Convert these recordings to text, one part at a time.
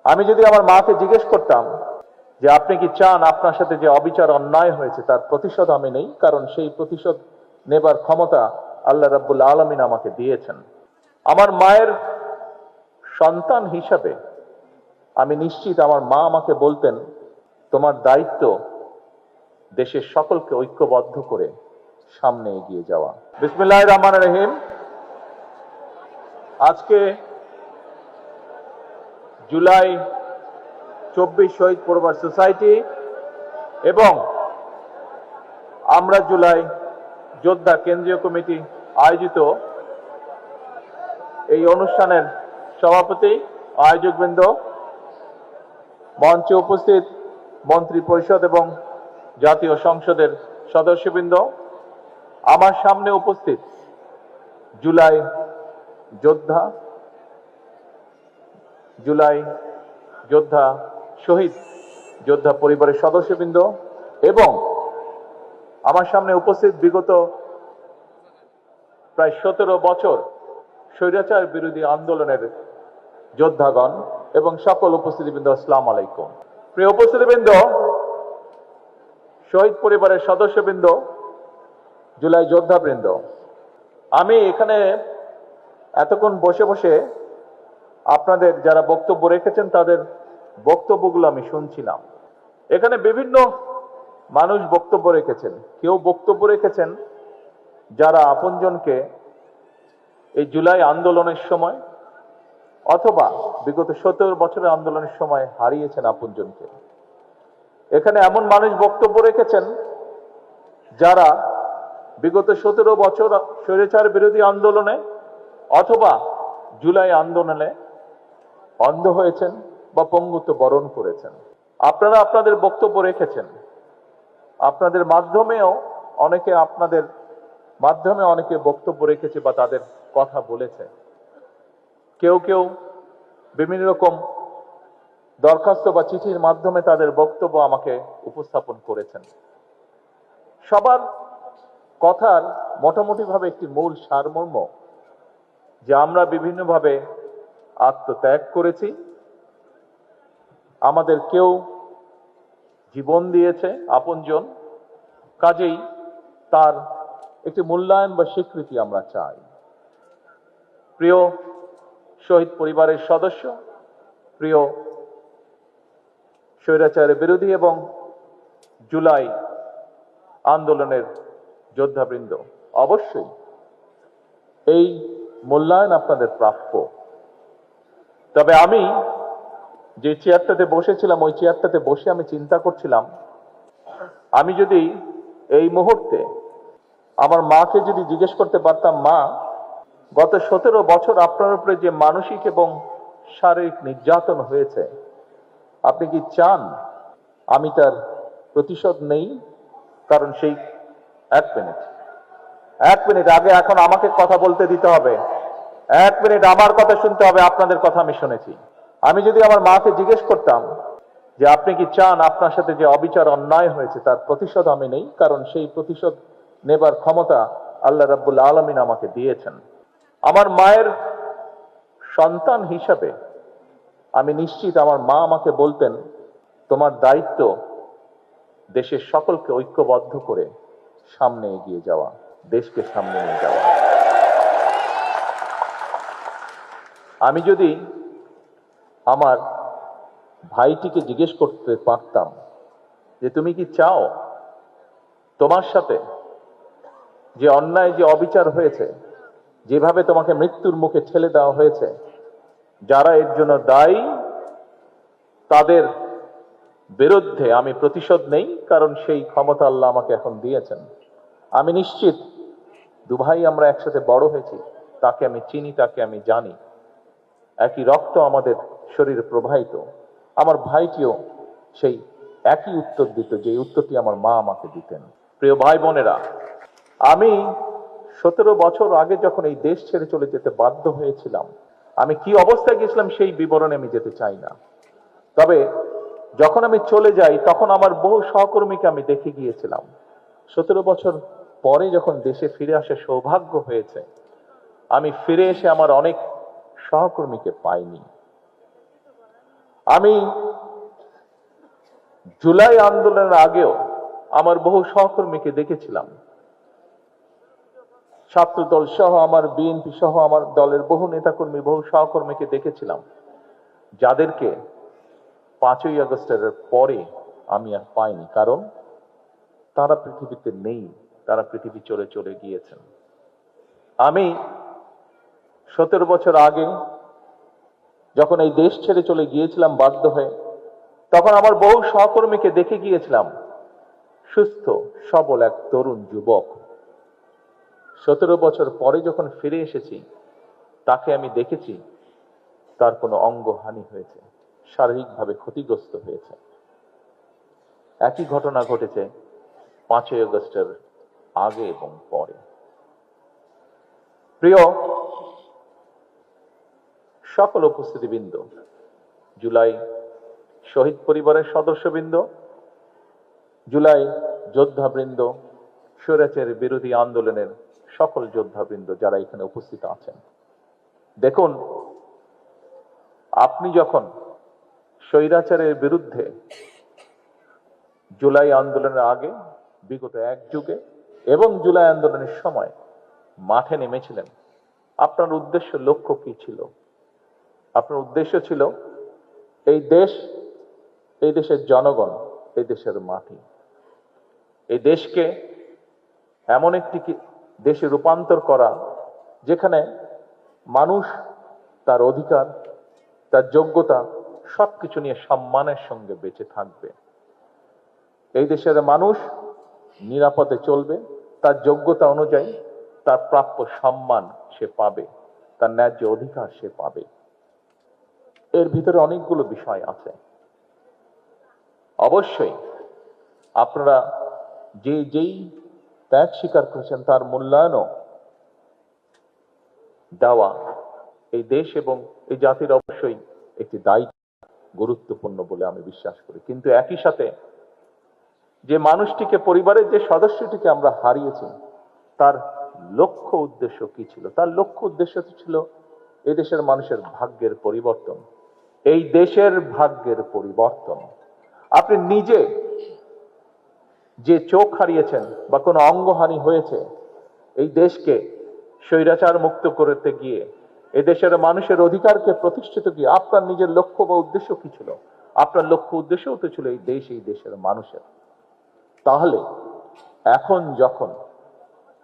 আমি যদি আমার মাকে জিজ্ঞেস করতাম যে আপনি কি চান আপনার সাথে যে অবিচার অন্যায় হয়েছে তার প্রতিশোধ আমি নেই, কারণ সেই প্রতিশোধ নেবার ক্ষমতা আল্লাহ রাব্বুল আলামিন আমাকে দিয়েছেন। আমার মায়ের সন্তান হিসাবে আমি নিশ্চিত আমার মা আমাকে বলতেন, তোমার দায়িত্ব দেশের সকলকে ঐক্যবদ্ধ করে সামনে এগিয়ে যাওয়া। বিসমিল্লাহির রহমানির রহিম। আজকে জুলাই 24 শহীদ পরিবার সোসাইটি এবং আমরা জুলাই যোদ্ধা কেন্দ্রীয় কমিটি আয়োজিত এই অনুষ্ঠানের সভাপতি, আয়োজকবৃন্দ, মঞ্চে উপস্থিত মন্ত্রী পরিষদ এবং জাতীয় সংসদের সদস্যবৃন্দ, আমার সামনে উপস্থিত জুলাই যোদ্ধা শহীদ যোদ্ধা পরিবারের সদস্যবৃন্দ এবং আমার সামনে উপস্থিত বিগত প্রায় 17 বছর স্বৈরাচার বিরোধী আন্দোলনের যোদ্ধাগণ এবং সকল উপস্থিতিবৃন্দ, আসসালামু আলাইকুম। প্রিয় উপস্থিতিবৃন্দ, শহীদ পরিবারের সদস্যবৃন্দ, জুলাই যোদ্ধাবৃন্দ, আমি এখানে এতক্ষণ বসে বসে আপনাদের যারা বক্তব্য রেখেছেন তাদের বক্তব্যগুলো আমি শুনছিলাম। এখানে বিভিন্ন মানুষ বক্তব্য রেখেছেন। কেউ বক্তব্য রেখেছেন যারা আপনজনকে এই জুলাই আন্দোলনের সময় অথবা বিগত 17 বছরের আন্দোলনের সময় হারিয়েছেন আপনজনকে। এখানে এমন মানুষ বক্তব্য রেখেছেন যারা বিগত 17 বছর স্বৈরাচার বিরোধী আন্দোলনে অথবা জুলাই আন্দোলনে অন্ধ হয়েছেন বা পঙ্গুত্ব বরণ করেছেন। আপনারা আপনাদের বক্তব্য রেখেছেন। আপনাদের মাধ্যমে অনেকে বক্তব্য রেখেছে বা তাদের কথা বলেছে। কেউ কেউ বিভিন্ন রকম দরখাস্ত বা চিঠির মাধ্যমে তাদের বক্তব্য আমাকে উপস্থাপন করেছেন। সবার কথার মোটামুটিভাবে একটি মূল সারমর্ম যে আমরা বিভিন্নভাবে আত্মত্যাগ করেছি, আমাদের কেউ জীবন দিয়েছে আপনজন, কাজেই তার একটি মূল্যায়ন বা স্বীকৃতি আমরা চাই। প্রিয় শহীদ পরিবারের সদস্য, প্রিয় স্বৈরাচারের বিরোধী এবং জুলাই আন্দোলনের যোদ্ধাবৃন্দ, অবশ্যই এই মূল্যায়ন আপনাদের প্রাপ্য। তবে আমি যে চেয়ারটাতে বসেছিলাম ওই চেয়ারটাতে বসে আমি চিন্তা করছিলাম, আমি যদি এই মুহূর্তে আমার মাকে যদি জিজ্ঞেস করতে পারতাম, মা, গত 17 বছর আপনার উপরে যে মানসিক এবং শারীরিক নির্যাতন হয়েছে, আপনি কি চান আমি তার প্রতিশোধ নেই? কারণ সেই এক মিনিট আগে এখন আমাকে কথা বলতে দিতে হবে। 1 মিনিট আমার কথা শুনতে হবে, আপনাদের কথা আমি শুনেছি। আমি যদি আমার মাকে জিজ্ঞেস করতাম যে আপনি কি চান আপনার সাথে যে অবিচার অন্যায় হয়েছে তার প্রতিশোধ আমি নেই, কারণ সেই প্রতিশোধ নেবার ক্ষমতা আল্লাহ রাব্বুল আলামিন আমাকে দিয়েছেন। আমার মায়ের সন্তান হিসাবে আমি নিশ্চিত আমার মা আমাকে বলতেন, তোমার দায়িত্ব দেশের সকলকে ঐক্যবদ্ধ করে সামনে এগিয়ে যাওয়া, দেশকে সামনে নিয়ে যাওয়া। আমি যদি আমার ভাইটিকে জিজ্ঞেস করতে পারতাম যে তুমি কি চাও তোমার সাথে যে অন্যায় যে অবিচার হয়েছে, যেভাবে তোমাকে মৃত্যুর মুখে ঠেলে দেওয়া হয়েছে, যারা এর জন্য দায়ী তাদের বিরুদ্ধে আমি প্রতিশোধ নেই, কারণ সেই ক্ষমতা আল্লাহ আমাকে এখন দিয়েছেন। আমি নিশ্চিত দুভাই আমরা একসাথে বড় হয়েছি, তাকে আমি চিনি, তাকে আমি জানি, একই রক্ত আমাদের শরীরে প্রবাহিত। আমার ভাইটিও সেই একই উত্তর দিত যে উত্তরটি আমার মা আমাকে দিতেন। প্রিয় ভাই বোনেরা, আমি 17 বছর আগে যখন এই দেশ ছেড়ে চলে যেতে বাধ্য হয়েছিলাম, আমি কি অবস্থায় গেছিলাম সেই বিবরণে আমি যেতে চাই না। তবে যখন আমি চলে যাই তখন আমার বহু সহকর্মীকে আমি দেখে গিয়েছিলাম। 17 বছর পরে যখন দেশে ফিরে আসার সৌভাগ্য হয়েছে, আমি ফিরে এসে আমার অনেক সহকর্মীকে পাইনি। আমি জুলাই আন্দোলনের আগেও আমার বহু সহকর্মীকে দেখেছিলাম, ছাত্রদল সহ, আমার বিএনপি সহ আমার দলের বহু নেতাকর্মী, বহু সহকর্মীকে দেখেছিলাম, যাদেরকে 5ই আগস্টের পরে আমি আর পাইনি, কারণ তারা পৃথিবীতে নেই, তারা পৃথিবী চলে চলে গিয়েছেন। আমি 17 বছর আগে যখন এই দেশ ছেড়ে চলে গিয়েছিলাম বাধ্য হয়ে, তখন আমার বহু সহকর্মীকে দেখে গিয়েছিলাম, সুস্থ সবল এক তরুণ যুবক। 17 বছর পরে যখন ফিরে এসেছি, তাকে আমি দেখেছি তার কোনো অঙ্গহানি হয়েছে, শারীরিকভাবে ক্ষতিগ্রস্ত হয়েছে। একই ঘটনা ঘটেছে 5ই আগস্টের আগে এবং পরে। প্রিয় সকল উপস্থিতিবৃন্দ, জুলাই শহীদ পরিবারের সদস্যবৃন্দ, জুলাই যোদ্ধাবৃন্দ, স্বৈরাচার বিরোধী আন্দোলনের সকল যোদ্ধাবৃন্দ যারা এখানে উপস্থিত আছেন, দেখুন, আপনি যখন স্বৈরাচারের বিরুদ্ধে জুলাই আন্দোলনের আগে, বিগত এক যুগে এবং জুলাই আন্দোলনের সময় মাঠে নেমেছিলেন, আপনার উদ্দেশ্য, লক্ষ্য কি ছিল? আপনার উদ্দেশ্য ছিল এই দেশ, এই দেশের জনগণ, এই দেশের মাটি, এই দেশকে এমন একটি দেশে রূপান্তর করা যেখানে মানুষ তার অধিকার, তার যোগ্যতা সবকিছু নিয়ে সম্মানের সঙ্গে বেঁচে থাকবে। এই দেশের মানুষ নিরাপদে চলবে, তার যোগ্যতা অনুযায়ী তার প্রাপ্য সম্মান সে পাবে, তার ন্যায্য অধিকার সে পাবে। এর ভিতরে অনেকগুলো বিষয় আছে। অবশ্যই আপনারা যেই ত্যাগ স্বীকার করেছেন তার মূল্যায়নও দেওয়া এই দেশ এবং এই জাতির অবশ্যই একটি দায়িত্ব, গুরুত্বপূর্ণ বলে আমি বিশ্বাস করি। কিন্তু একই সাথে যে মানুষটিকে, পরিবারের যে সদস্যটিকে আমরা হারিয়েছি, তার লক্ষ্য উদ্দেশ্য কি ছিল? তার লক্ষ্য উদ্দেশ্য ছিল এই দেশের মানুষের ভাগ্যের পরিবর্তন, এই দেশের ভাগ্যের পরিবর্তন। আপনি নিজে যে চোখ হারিয়েছেন বা কোনো অঙ্গহানি হয়েছে, এই দেশকে স্বৈরাচার মুক্ত করতে গিয়ে, এই দেশের মানুষের অধিকারকে প্রতিষ্ঠিত গিয়ে আপনার নিজের লক্ষ্য বা উদ্দেশ্য কি ছিল? আপনার লক্ষ্য উদ্দেশ্যও তো ছিল এই দেশ, এই দেশের মানুষের। তাহলে এখন যখন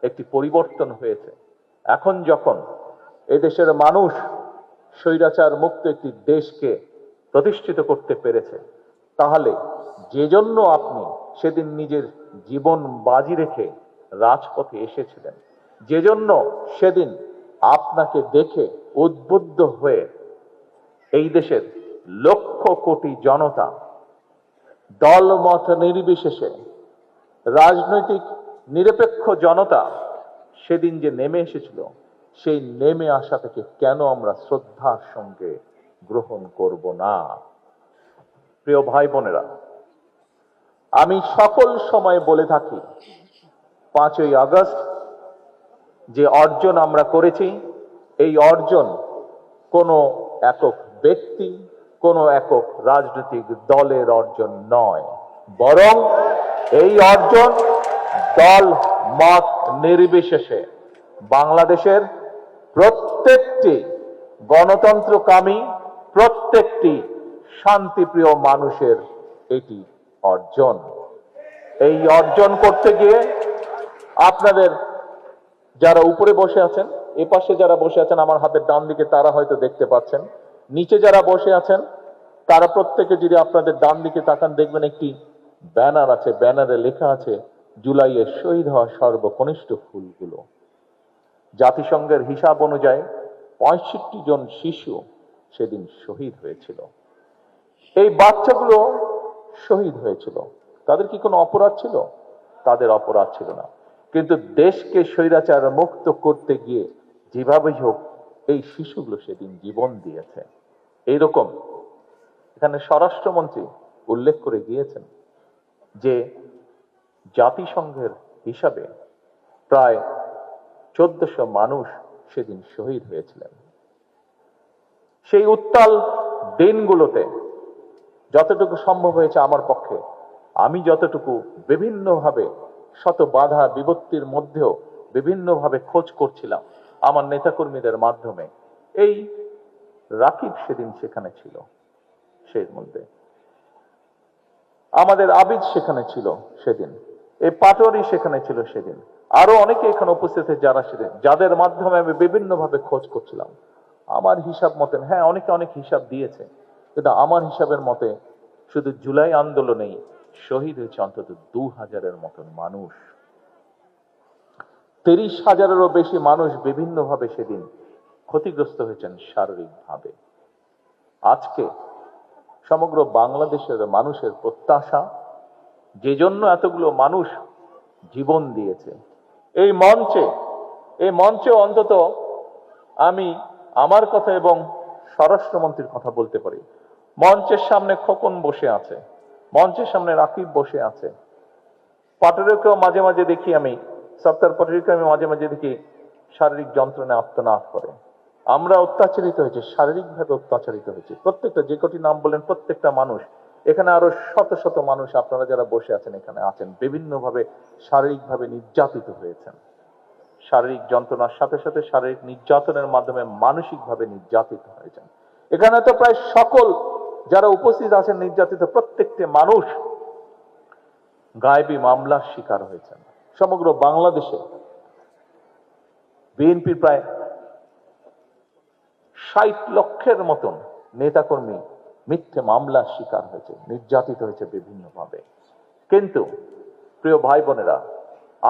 একটি পরিবর্তন হয়েছে, এখন যখন এই দেশের মানুষ স্বৈরাচার মুক্ত একটি দেশকে প্রতিষ্ঠিত করতে পেরেছে, তাহলে যে জন্য আপনি সেদিন নিজের জীবন বাজি রেখে রাজপথে এসেছিলেন, যে জন্য সেদিন আপনাকে দেখে উদ্বুদ্ধ হয়ে এই দেশের লক্ষ কোটি জনতা দলমত নির্বিশেষে, রাজনৈতিক নিরপেক্ষ জনতা সেদিন যে নেমে এসেছিল, সেই নেমে আসা থেকে কেন আমরা শ্রদ্ধার সঙ্গে গ্রহণ করব না? প্রিয় ভাই বোনেরা, আমি সকল সময় বলে থাকি, 5ই আগস্ট যে অর্জন আমরা করেছি, এই অর্জন কোনো একক ব্যক্তি, কোনো একক রাজনৈতিক দলের অর্জন নয়, বরং এই অর্জন দল মত নির্বিশেষে বাংলাদেশের প্রত্যেকটি গণতন্ত্রকামী, প্রত্যেকটি শান্তিপ্রিয় মানুষের এটি অর্জন। এই অর্জন করতে গিয়ে আপনাদের যারা উপরে বসে আছেন, এপাশে যারা বসে আছেন আমার হাতের ডান দিকে, তারা হয়তো দেখতে পাচ্ছেন, নিচে যারা বসে আছেন তারা প্রত্যেকে যদি আপনাদের ডান দিকে তাকান, দেখবেন একটি ব্যানার আছে, ব্যানারে লেখা আছে জুলাইয়ে শহীদ হওয়া সর্বকনিষ্ঠ ফুলগুলো। জাতিসংঘের হিসাব অনুযায়ী 65 জন শিশু সেদিন শহীদ হয়েছিল। এই বাচ্চাগুলো শহীদ হয়েছিল, তাদের কি কোনো অপরাধ ছিল? তাদের অপরাধ ছিল না। কিন্তু দেশকে স্বৈরাচার মুক্ত করতে গিয়ে যেভাবেই হোক এই শিশুগুলো সেদিন জীবন দিয়েছে। এইরকম এখানে স্বরাষ্ট্রমন্ত্রী উল্লেখ করে গিয়েছেন যে জাতিসংঘের হিসাবে প্রায় 1400 মানুষ সেদিন শহীদ হয়েছিলেন। সেই উত্তাল দিনগুলোতে যতটুকু সম্ভব হয়েছে আমার পক্ষে, আমি যতটুকু বিভিন্নভাবে শত বাধা বিপত্তির মধ্যেও বিভিন্নভাবে খোঁজ করছিলাম আমার নেতাকর্মীদের মাধ্যমে, এই রাকিব সেদিন সেখানে ছিল, সেই মধ্যে আমাদের আবিদ সেখানে ছিল সেদিন, এই পাটোয়ারি সেখানে ছিল সেদিন, আরো অনেকে এখানে উপস্থিত যারা সেদিন, যাদের মাধ্যমে আমি বিভিন্নভাবে খোঁজ করছিলাম। আমার হিসাব মতেন, হ্যাঁ অনেকে অনেক হিসাব দিয়েছে, কিন্তু আমার হিসাবের মতে শুধু জুলাই আন্দোলনেই শহীদ হয়েছে অন্তত 2000-এর মতন মানুষ। 30,000-এরও বেশি মানুষ বিভিন্নভাবে সেদিন ক্ষতিগ্রস্ত হয়েছেন শারীরিকভাবে। আজকে সমগ্র বাংলাদেশের মানুষের প্রত্যাশা, যে জন্য এতগুলো মানুষ জীবন দিয়েছে, এই মঞ্চে অন্তত আমি আমার কথা এবং স্বরাষ্ট্রমন্ত্রীর কথা বলতে পারি। মঞ্চের সামনে খোকন বসে আছে, মঞ্চের সামনে রাকিব বসে আছে, পাটোয়ারিকেও মাঝে মাঝে দেখি আমি, সত্তার পাটোয়ারিকে আমি মাঝে মাঝে দেখি শারীরিক যন্ত্রণায় আত্মনাদ করে। আমরা অত্যাচারিত হয়েছে, শারীরিকভাবে অত্যাচারিত হয়েছে, প্রত্যেকটা, যে কটি নাম বলেন প্রত্যেকটা মানুষ, এখানে আরো শত শত মানুষ আপনারা যারা বসে আছেন এখানে আছেন, বিভিন্নভাবে শারীরিকভাবে নির্যাতিত হয়েছেন। শারীরিক যন্ত্রণার সাথে সাথে শারীরিক নির্যাতনের মাধ্যমে মানসিকভাবে নির্যাতিত হয়েছেন। এখানে তো প্রায় সকল যারা উপস্থিত আছেন নির্যাতিত প্রত্যেকটি মানুষ গায়েবী মামলার শিকার হয়েছেন। সমগ্র বাংলাদেশে বিএনপির প্রায় 60 লক্ষের মতন নেতাকর্মী মিথ্যে মামলার শিকার হয়েছে, নির্যাতিত হয়েছে বিভিন্নভাবে। কিন্তু প্রিয় ভাই বোনেরা,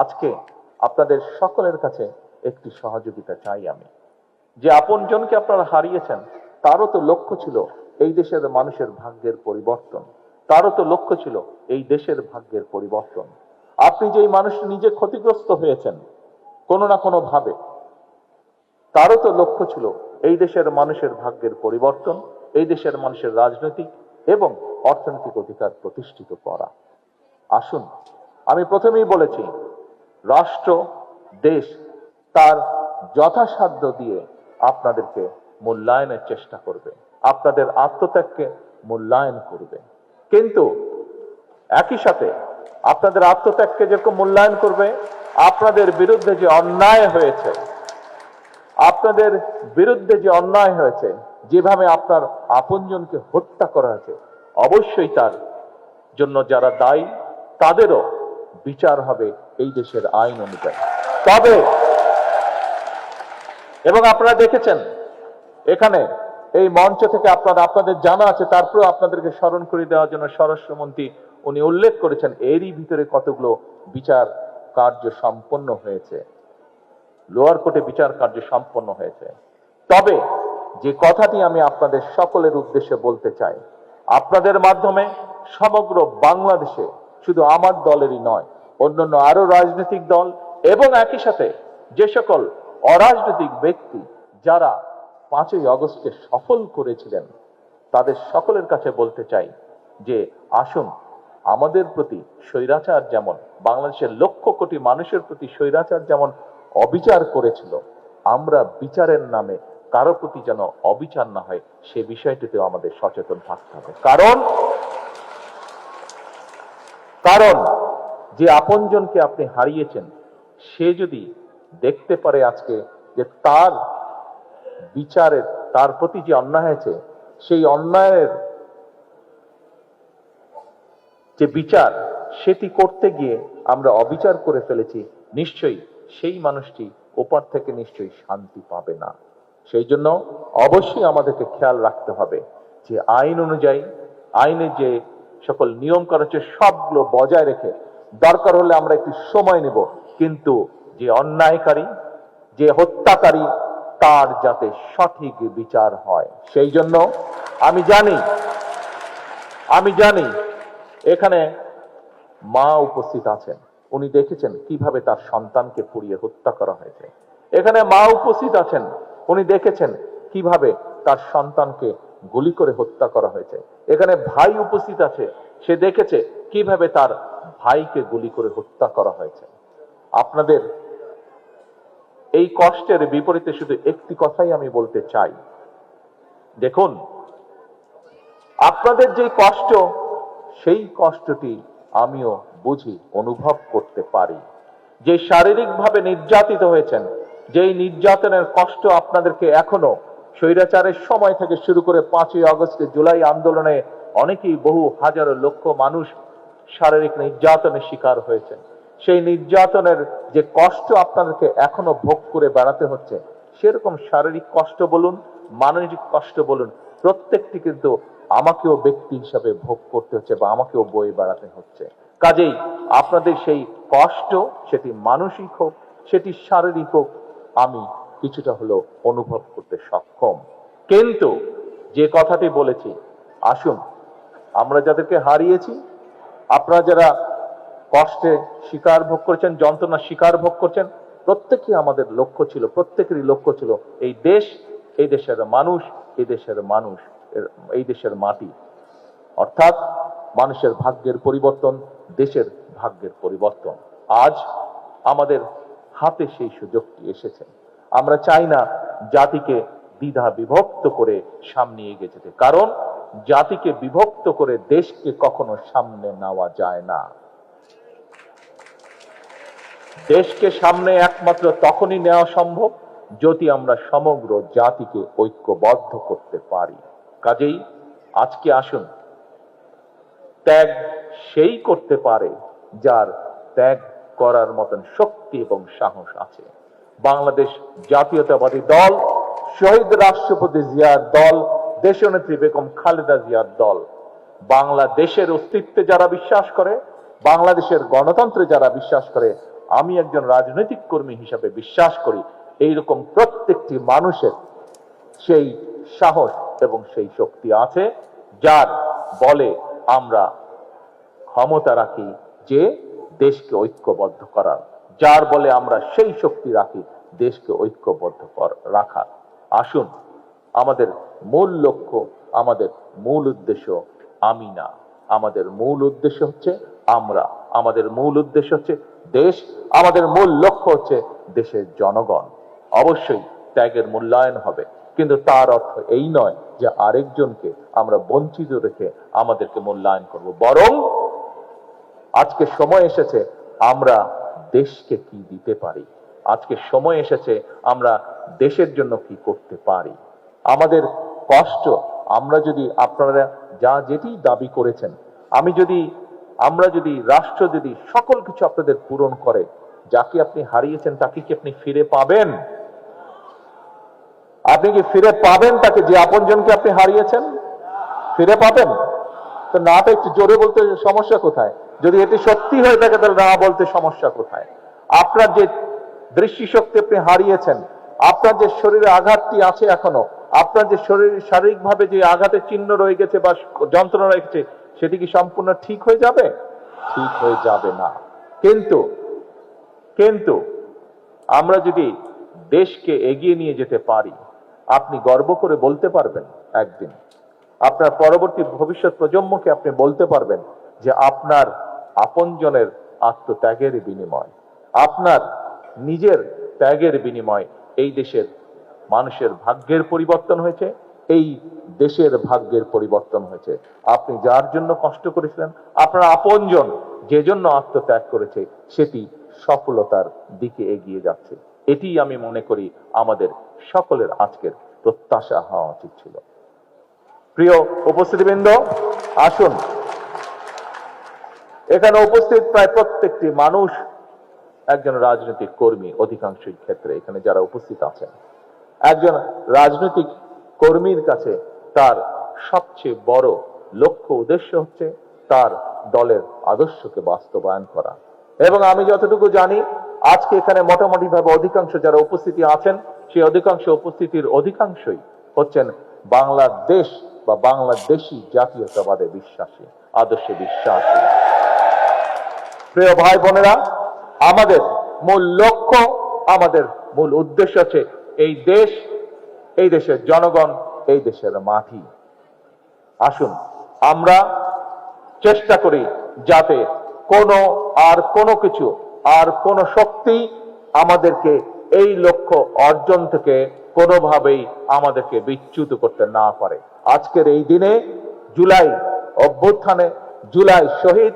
আজকে আপনাদের সকলের কাছে একটি সহযোগিতা চাই আমি, যে আপনজনকে আপনারা হারিয়েছেন, তারও তো লক্ষ্য ছিল এই দেশের মানুষের ভাগ্যের পরিবর্তন, তারও তো লক্ষ্য ছিল এই দেশের ভাগ্যের পরিবর্তন। আপনি যে এই মানুষ নিজে ক্ষতিগ্রস্ত হয়েছেন কোনো না কোনো ভাবে, তারও তো লক্ষ্য ছিল এই দেশের মানুষের ভাগ্যের পরিবর্তন, এই দেশের মানুষের রাজনৈতিক এবং অর্থনৈতিক অধিকার প্রতিষ্ঠিত করা। আসুন, আমি প্রথমেই বলেছি, রাষ্ট্র দেশ তার যথাসাধ্য দিয়ে আপনাদেরকে মূল্যায়নের চেষ্টা করবে, আপনাদের আত্মত্যাগকে মূল্যায়ন করবে, কিন্তু একই সাথে আপনাদের আত্মত্যাগকে যেরকম মূল্যায়ন করবে, আপনাদের বিরুদ্ধে যে অন্যায় হয়েছে, আপনাদের বিরুদ্ধে যে অন্যায় হয়েছে, যেভাবে আপনার আপনজনকে হত্যা করা হয়েছে, অবশ্যই তার জন্য যারা দায়ী তাদেরও বিচার হবে এই দেশের আইন অনুযায়ী। তবে এবং আপনারা দেখেছেন এখানে এই মঞ্চ থেকে আপনাদের জানা আছে, তারপরেও আপনাদেরকে স্মরণ করে দেওয়ার জন্য স্বরাষ্ট্রমন্ত্রী উনি উল্লেখ করেছেন এরই ভিতরে কতগুলো বিচার কার্য সম্পন্ন হয়েছে, লোয়ার কোর্টে বিচার কার্য সম্পন্ন হয়েছে। তবে যে কথাটি আমি আপনাদের সকলের উদ্দেশ্যে বলতে চাই, আপনাদের মাধ্যমে সমগ্র বাংলাদেশে শুধু আমার দলেরই নয়, অন্যান্য আরো রাজনৈতিক দল এবং একই সাথে যে সকল অরাজনৈতিক ব্যক্তি যারা 5ই আগস্টকে সফল করেছিলেন, তাদের সকলের কাছে বলতে চাই যে আসুন, আমাদের প্রতি স্বৈরাচার যেমন, বাংলাদেশের লক্ষ কোটি মানুষের প্রতি স্বৈরাচার যেমন অবিচার করেছিল, আমরা বিচারের নামে কারো প্রতি যেন অবিচার না হয় সে বিষয়টিতেও আমাদের সচেতন থাকতে হবে। কারণ যে আপনজনকে আপনি হারিয়েছেন, সে যদি দেখতে পারে আজকে যে তার বিচারের, তার প্রতি যে অন্যায় হয়েছে, সেই অন্যায়ের যে বিচার সেটি করতে গিয়ে আমরা অবিচার করে ফেলেছি, নিশ্চয়ই সেই মানুষটি ওপার থেকে নিশ্চয়ই শান্তি পাবে না। সেই জন্য অবশ্যই আমাদেরকে খেয়াল রাখতে হবে যে আইন অনুযায়ী, আইনের যে সকল নিয়ম করা হচ্ছে সবগুলো বজায় রেখে, দরকার হলে আমরা একটু সময় নেব, কিন্তু যে অন্যায়কারী, যে হত্যাকারী, তার যাতে সঠিক বিচার হয়। সেই জন্য আমি জানি এখানে মা উপস্থিত আছেন, উনি দেখেছেন কিভাবে তার সন্তানকে পুড়িয়ে হত্যা করা হয়েছে। এখানে মা উপস্থিত আছেন, উনি দেখেছেন কিভাবে তার সন্তানকে গুলি করে হত্যা করা হয়েছে। এখানে ভাই উপস্থিত আছে, সে দেখেছে কিভাবে তার ভাইকে গুলি করে হত্যা করা হয়েছে। আপনাদের এই কষ্টের বিপরীতে শুধু একটি কথাই আমি বলতে চাই, দেখুন আপনাদের যে কষ্ট, সেই কষ্টটি আমিও বুঝি, অনুভব করতে পারি। যে শারীরিকভাবে নির্যাতিত হয়েছেন, যেই নির্যাতনের কষ্ট আপনাদেরকে এখনো স্বৈরাচারের সময় থেকে শুরু করে 5ই আগস্টে জুলাই আন্দোলনে অনেকেই, বহু হাজারো লক্ষ মানুষ শারীরিক নির্যাতনের শিকার হয়েছেন। সেই নির্যাতনের যে কষ্ট আপনাদেরকে এখনো ভোগ করে বেড়াতে হচ্ছে, সেরকম শারীরিক কষ্ট বলুন, মানসিক কষ্ট বলুন, প্রত্যেকটি কিন্তু আমাকেও ব্যক্তি হিসাবে ভোগ করতে হচ্ছে বা আমাকেও বয়ে বেড়াতে হচ্ছে। কাজেই আপনাদের সেই কষ্ট, সেটি মানসিক হোক, সেটি শারীরিক হোক, আমি কিছুটা হলেও অনুভব করতে সক্ষম। কিন্তু যে কথাটি বলেছি, আসুন আমরা যাদেরকে হারিয়েছি, আপনারা যারা কষ্টে শিকার ভোগ করেছেন, যন্ত্রণা শিকার ভোগ করছেন, প্রত্যেকই আমাদের লক্ষ্য ছিল, প্রত্যেকেরই লক্ষ্য ছিল এই দেশ, এই দেশের মানুষ, এই দেশের মানুষ, এই দেশের মাটি, অর্থাৎ মানুষের ভাগ্যের পরিবর্তন, দেশের ভাগ্যের পরিবর্তন। আজ আমাদের হাতে সেই সুযোগটি এসেছে। আমরা চাই না জাতিকে দ্বিধা বিভক্ত করে সামনে এগিয়ে যেতে, কারণ জাতিকে বিভক্ত করে দেশকে কখনো সামনে নেওয়া যায় না। দেশকে সামনে একমাত্র তখনই নেওয়া সম্ভব যদি আমরা সমগ্র জাতিকে ঐক্যবদ্ধ করতে পারি। কাজেই আজকে আসুন, ত্যাগ সেই করতে পারে যার ত্যাগ করার মতন শক্তি এবং সাহস আছে। বাংলাদেশ জাতীয়তাবাদী দল, শহীদ রাষ্ট্রপতি জিয়ার দল, দেশনেত্রী বেগম খালেদা জিয়ার দল, বাংলাদেশের অস্তিত্বে যারা বিশ্বাস করে, বাংলাদেশের গণতন্ত্রে যারা বিশ্বাস করে, আমি একজন রাজনৈতিক কর্মী হিসাবে বিশ্বাস করি, এইরকম প্রত্যেকটি মানুষের সেই সাহস এবং সেই শক্তি আছে, যার বলে আমরা ক্ষমতা রাখি যে দেশকে ঐক্যবদ্ধ করার, যার বলে আমরা সেই শক্তি রাখি দেশকে ঐক্যবদ্ধ রাখার। আসুন, আমাদের মূল লক্ষ্য, আমাদের মূল উদ্দেশ্য আমি না, আমাদের মূল উদ্দেশ্য হচ্ছে আমরা, আমাদের মূল উদ্দেশ্য হচ্ছে দেশ, আমাদের মূল লক্ষ্য হচ্ছে দেশের জনগণ। অবশ্যই ত্যাগের মূল্যায়ন হবে, কিন্তু তার অর্থ এই নয় যে আরেকজনকে আমরা বঞ্চিত রেখে আমাদেরকে মূল্যায়ন করব। বরং আজকে সময় এসেছে আমরা দেশকে কি দিতে পারি, আজকে সময় এসেছে আমরা দেশের জন্য কি করতে পারি। আমাদের কষ্ট, আমরা যদি, আপনারা যা যেটি দাবি করেছেন, আমরা যদি রাষ্ট্র যদি সকল কিছু আপনাদের পূরণ করে, যাকে আপনি হারিয়েছেন তাকে কি আপনি ফিরে পাবেন? আপনি কি ফিরে পাবেন তাকে, যে আপনজনকে আপনি হারিয়েছেন? ফিরে পাবেন? তো নাটা একটু জোরে বলতে সমস্যা কোথায়? যদি এটি সত্যি হয়ে থাকে তাহলে না বলতে সমস্যা কোথায়? আপনার যে দৃষ্টিশক্তি আপনি হারিয়েছেন, আপনার যে শরীরে আঘাতটি আছে এখনো, আপনার যে শরীর শারীরিকভাবে যে আঘাতের চিহ্ন রয়ে গেছে বা যন্ত্রণা রয়েছে, সেটি কি সম্পূর্ণ ঠিক হয়ে যাবে? ঠিক হয়ে যাবে না। কিন্তু আমরা যদি দেশকে এগিয়ে নিয়ে যেতে পারি, আপনি গর্ব করে বলতে পারবেন, একদিন আপনার পরবর্তী ভবিষ্যৎ প্রজন্মকে আপনি বলতে পারবেন যে আপনার আপনজনের আত্মত্যাগের বিনিময়, আপনার নিজের ত্যাগের বিনিময় এই দেশের মানুষের ভাগ্যের পরিবর্তন হয়েছে, এই দেশের ভাগ্যের পরিবর্তন হয়েছে। আপনি যার জন্য কষ্ট করেছিলেন, আপনার আপনজন যে জন্য আত্মত্যাগ করেছে, সেটি সফলতার দিকে এগিয়ে যাচ্ছে। এটি আমি মনে করি আমাদের সকলের আজকের প্রত্যাশা হওয়া উচিত ছিল। প্রিয় উপস্থিতিবৃন্দ, আসুন, এখানে উপস্থিত প্রায় প্রত্যেকটি মানুষ একজন রাজনৈতিক কর্মী। অধিকাংশ ক্ষেত্রে এখানে যারা উপস্থিত আছেন, একজন রাজনৈতিক কর্মীর কাছে তার সবচেয়ে বড় লক্ষ্য উদ্দেশ্য হচ্ছে তার দলের আদর্শকে বাস্তবায়ন করা। এবং আমি যতটুকু জানি, আজকে এখানে মোটামুটি ভাবে অধিকাংশ যারা উপস্থিতি আছেন, সেই অধিকাংশ উপস্থিতির অধিকাংশই হচ্ছেন বাংলাদেশ বা বাংলাদেশী জাতীয়তাবাদে বিশ্বাসী, আদর্শে বিশ্বাসী। প্রিয় ভাই বোনেরা, আমাদের মূল লক্ষ্য, আমাদের মূল উদ্দেশ্য হচ্ছে এই দেশ, এই দেশের জনগণ, এই দেশের মাটি। আসুন আমরা চেষ্টা করি যাতে কোনো কিছু আর কোনো শক্তি আমাদেরকে এই লক্ষ্য অর্জন থেকে কোনোভাবেই আমাদেরকে বিচ্যুত করতে না পারে। আজকের এই দিনে জুলাই অভ্যুত্থানে, জুলাই শহীদ,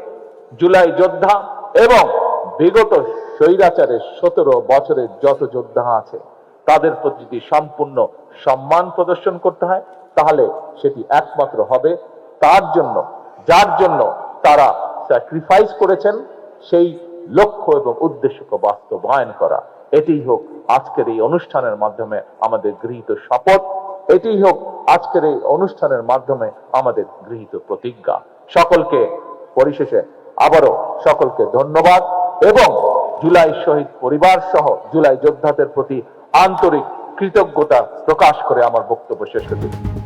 জুলাই যোদ্ধা এবং বিগত স্বৈরাচারের 17 বছরের যত যোদ্ধা আছে তাদের প্রতি যদি সম্পূর্ণ সম্মান প্রদর্শন করতে হয়, তাহলে সেটি একমাত্র হবে তার জন্য, যার জন্য তারা স্যাক্রিফাইস করেছেন, সেই লক্ষ্য এবং উদ্দেশ্যকে বাস্তবায়ন করা। এটিই হোক আজকের এই অনুষ্ঠানের মাধ্যমে আমাদের গৃহীত শপথ, এটিই হোক আজকের এই অনুষ্ঠানের মাধ্যমে আমাদের গৃহীত প্রতিজ্ঞা। সকলকে পরিশেষে আবারও সকলকে ধন্যবাদ এবং জুলাই শহীদ পরিবার সহ জুলাই যোদ্ধাদের প্রতি আন্তরিক কৃতজ্ঞতা প্রকাশ করে আমার বক্তব্য শেষ করছি।